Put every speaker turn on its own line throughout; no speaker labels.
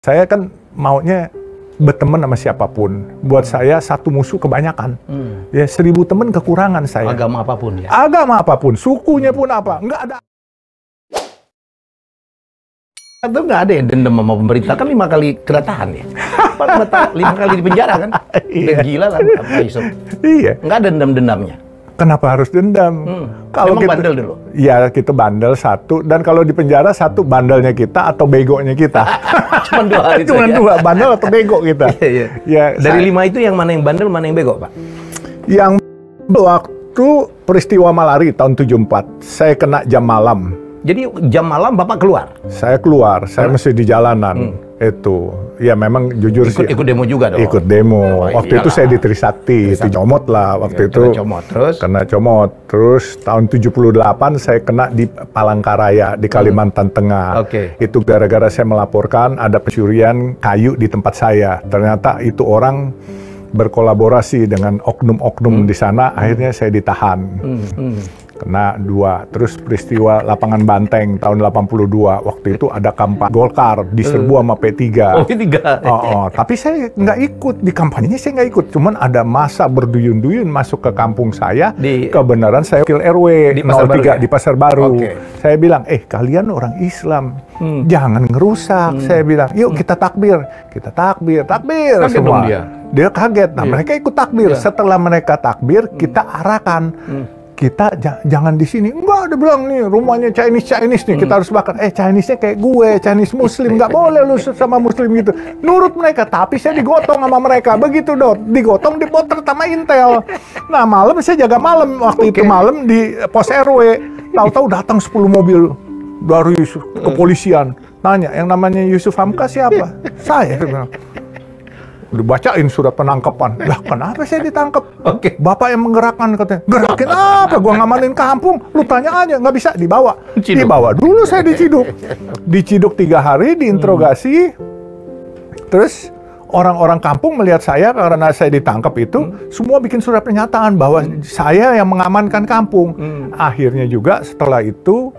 Saya kan maunya berteman sama siapapun. Buat saya satu musuh kebanyakan. Ya 1000 teman kekurangan saya.
Agama apapun ya?
Agama apapun, sukunya pun apa. Nggak ada.
Itu nggak ada ya dendam sama pemerintah, kan 5 kali keratahan ya? 5 kali di penjara kan? Udah gila lah Pak Yusuf.
Iya.
Nggak ada dendam-dendamnya?
Kenapa harus dendam?
Kalau kita bandel dulu?
Ya kita bandel satu, dan kalau di penjara satu, bandelnya kita atau begonya kita.
Cuman 2 hal itu
Cuman
ya?
2, bandel atau bego kita.
Iya.
Ya,
Dari 5 itu yang mana yang bandel, mana yang bego, Pak?
Yang waktu peristiwa Malari tahun 74, saya kena jam malam.
Jadi jam malam Bapak keluar?
Saya keluar, saya mesti di jalanan. Itu, ya memang jujur sih.
Ikut demo juga dong?
Ikut demo.
Oh,
waktu itu saya di Trisakti, comot lah waktu itu.
Kena comot, terus?
Kena comot. Terus tahun 78 saya kena di Palangkaraya, di Kalimantan Tengah. Itu gara-gara saya melaporkan ada pencurian kayu di tempat saya. Ternyata itu orang berkolaborasi dengan oknum-oknum di sana, akhirnya saya ditahan. Kena 2. Terus peristiwa Lapangan Banteng tahun 82, waktu itu ada kampanye Golkar diserbu sama P3.
Oh, P3.
Tapi saya nggak ikut di kampanyenya, saya nggak ikut. Cuman ada masa berduyun-duyun masuk ke kampung saya. Kebenaran saya wakil RW
di Pasar
03
Baru, ya?
di Pasar Baru. Saya bilang, kalian orang Islam, jangan ngerusak. Saya bilang, yuk kita takbir. Kita takbir
Kaget
semua.
dong
Dia kaget. Nah, mereka ikut takbir. Setelah mereka takbir, kita arahkan. Kita jangan di sini. Enggak, dia bilang nih rumahnya Chinese nih, kita harus bakar. Chinese-nya kayak gue, Chinese Muslim, nggak boleh lu sama Muslim gitu. Nurut mereka, tapi saya digotong sama mereka. Begitu digotong, dipotret sama Intel. Nah malam saya jaga malam, waktu itu malam di pos RW. Tahu-tahu datang 10 mobil dari kepolisian. Nanya, yang namanya Yusuf Hamka siapa? Saya bilang. Dibacain surat penangkapan. Lah kenapa saya ditangkap? Bapak yang menggerakkan, katanya. Gerakin apa? Gua ngamanin kampung. Lu tanya aja, nggak bisa dibawa. Dibawa dulu saya diciduk. Diciduk 3 hari, diinterogasi. Terus orang-orang kampung melihat saya karena saya ditangkap itu, semua bikin surat pernyataan bahwa saya yang mengamankan kampung. Akhirnya juga setelah itu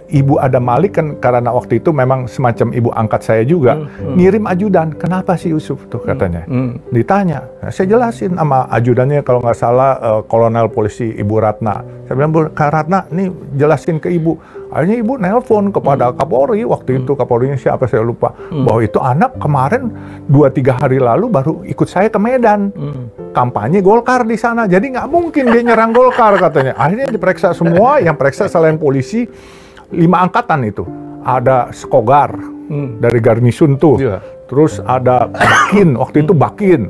Ibu Adam Malik kan karena waktu itu memang semacam ibu angkat saya juga, ngirim ajudan. Kenapa sih Yusuf tuh katanya? Ditanya, saya jelasin sama ajudannya kalau nggak salah Kolonel Polisi Ibu Ratna. Saya bilang, Kak Ratna, nih jelasin ke Ibu. Akhirnya Ibu nelpon kepada Kapolri, waktu itu Kapolrinya siapa saya lupa, bahwa itu anak kemarin 2-3 hari lalu baru ikut saya ke Medan. Kampanye Golkar di sana, jadi nggak mungkin dia nyerang Golkar katanya. Akhirnya diperiksa semua, yang periksa selain polisi 5 angkatan itu. Ada Skogar dari Garnisun tuh. Terus ada Bakin, waktu itu Bakin,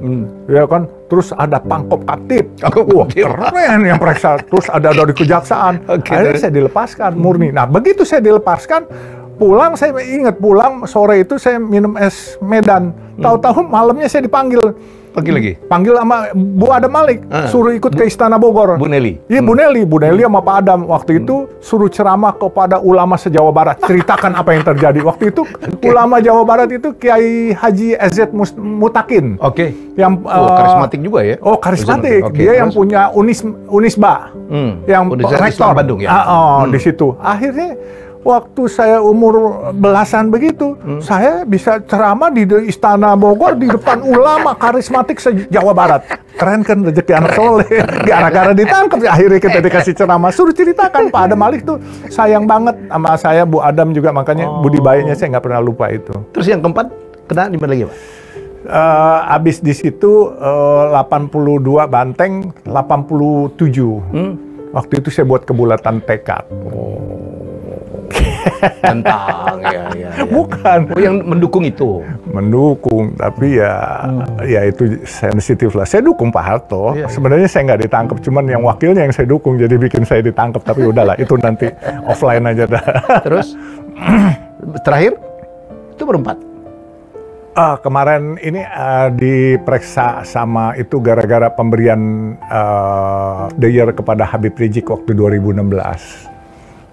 ya kan. Terus ada Pangkop Kaptip, wah keren yang periksa. Terus ada dari Kejaksaan. Akhirnya saya dilepaskan murni. Nah begitu saya dilepaskan, pulang saya ingat sore itu saya minum es Medan. Tahu-tahu malamnya saya dipanggil. Panggil sama Bu Adam Malik, suruh ikut ke Istana Bogor.
Bu Nelly?
Iya, Bu Nelly sama Pak Adam. Waktu itu suruh ceramah kepada ulama se-Jawa Barat. Ceritakan apa yang terjadi. Waktu itu ulama Jawa Barat itu Kiai Haji EZ Mutakin. Yang
karismatik juga ya?
Oh, karismatik. Dia yang punya Unisba. Yang rektor
Bandung ya?
Di situ. Akhirnya waktu saya umur belasan begitu, saya bisa ceramah di Istana Bogor di depan ulama karismatik se-Jawa Barat. Keren kan, rezeki anak soleh. Gara-gara ditangkap, akhirnya kita dikasih ceramah. Suruh ceritakan, Pak Adam Malik tuh sayang banget sama saya, Bu Adam juga, makanya budi baiknya saya nggak pernah lupa itu.
Terus yang keempat, kena di mana lagi Pak?
Abis di situ 82 Banteng, 87. Waktu itu saya buat kebulatan tekad.
Tentang ya.
Bukan.
Oh, yang mendukung itu?
Mendukung, tapi ya itu sensitif lah. Saya dukung Pak Harto. Sebenarnya saya nggak ditangkap, cuman yang wakilnya yang saya dukung, jadi bikin saya ditangkap. Tapi udahlah, itu nanti offline aja dah.
Terus terakhir itu berempat.
Kemarin ini diperiksa sama itu gara-gara pemberian The Year kepada Habib Rizik waktu 2016.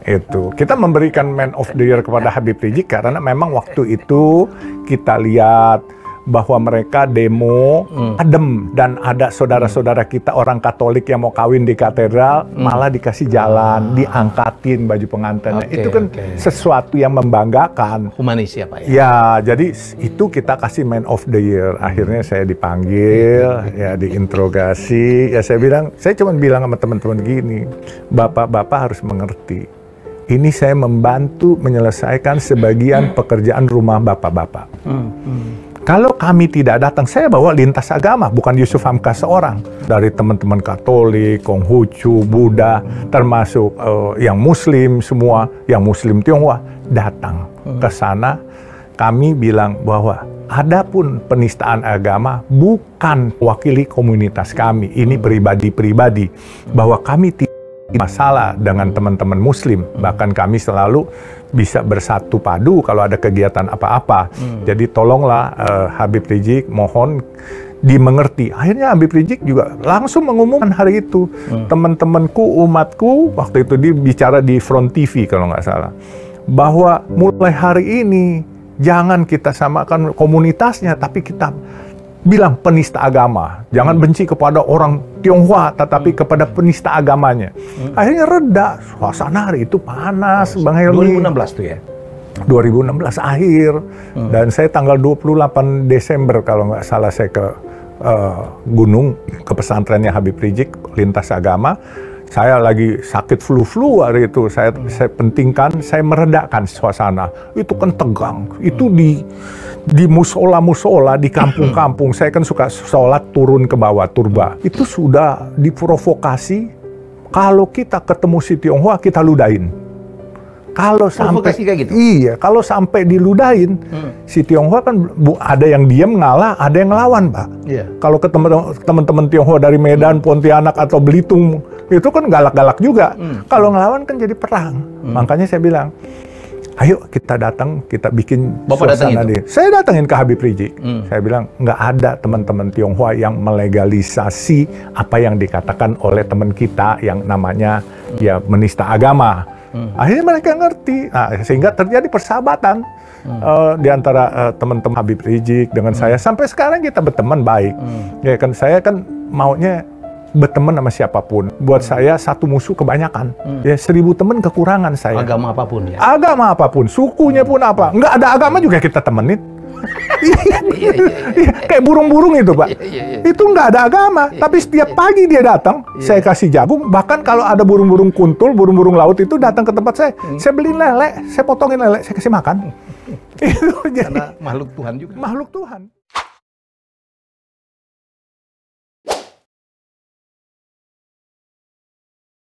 Itu kita memberikan Man of the Year kepada Habib Rizik karena memang waktu itu kita lihat bahwa mereka demo adem, dan ada saudara-saudara kita orang Katolik yang mau kawin di katedral malah dikasih jalan, diangkatin baju pengantinnya. Itu kan sesuatu yang membanggakan.
Humanis ya Pak ya?
Ya, jadi itu kita kasih Man of the Year. Akhirnya saya dipanggil, ya diinterogasi. Ya saya cuma bilang sama teman-teman gini, bapak-bapak harus mengerti. Ini saya membantu menyelesaikan sebagian pekerjaan rumah bapak-bapak. Kalau kami tidak datang, saya bawa lintas agama, bukan Yusuf Hamka seorang. Dari teman-teman Katolik, Konghucu, Buddha, termasuk yang Muslim semua, yang Muslim Tionghoa, datang ke sana. Kami bilang bahwa adapun penistaan agama bukan wakili komunitas kami, ini pribadi-pribadi, bahwa kami tidak masalah dengan teman-teman Muslim, bahkan kami selalu bisa bersatu padu kalau ada kegiatan apa-apa. Jadi tolonglah Habib Rizik, mohon dimengerti. Akhirnya Habib Rizik juga langsung mengumumkan hari itu, teman-temanku, umatku, waktu itu dia bicara di Front TV kalau nggak salah, bahwa mulai hari ini jangan kita samakan komunitasnya, tapi kita bilang penista agama. Jangan benci kepada orang Tionghoa, tetapi kepada penista agamanya. Akhirnya reda. Suasana hari itu panas, Bang Helmi.
2016 tuh ya?
2016 akhir. Dan saya tanggal 28 Desember kalau nggak salah saya ke gunung, ke pesantrennya Habib Rizik, lintas agama. Saya lagi sakit flu hari itu. Saya pentingkan, saya meredakan suasana. Itu kan tegang. Itu di musola-musola, di kampung-kampung. Saya kan suka sholat turun ke bawah, turba. Itu sudah diprovokasi. Kalau kita ketemu si Tionghoa, kita ludahin. Kalau sampai
kayak gitu?
Iya, kalau sampai diludahin, si Tionghoa kan ada yang diem ngalah, ada yang ngelawan, Pak.
Yeah.
Kalau ke teman-teman Tionghoa dari Medan, Pontianak atau Belitung, itu kan galak-galak juga. Kalau ngelawan kan jadi perang. Makanya saya bilang, ayo kita datang, kita bikin suasana di. Saya datangin ke Habib Rizik. Saya bilang, nggak ada teman-teman Tionghoa yang melegalisasi apa yang dikatakan oleh teman kita yang namanya ya menista agama. Akhirnya mereka ngerti, nah, sehingga terjadi persahabatan di antara teman-teman Habib Rizik dengan saya. Sampai sekarang kita berteman baik. Ya kan, saya kan maunya berteman sama siapapun. Buat saya satu musuh kebanyakan. Ya 1000 teman kekurangan saya.
Agama apapun ya?
Agama apapun, sukunya pun apa. Nggak ada agama juga kita temenin. Kayak burung-burung itu, Pak. Itu nggak ada agama, tapi setiap pagi dia datang, saya kasih jagung. Bahkan kalau ada burung-burung kuntul, burung-burung laut itu datang ke tempat saya beliin lele, saya potongin lele, saya kasih makan. Itu
karena makhluk Tuhan juga.
Makhluk Tuhan.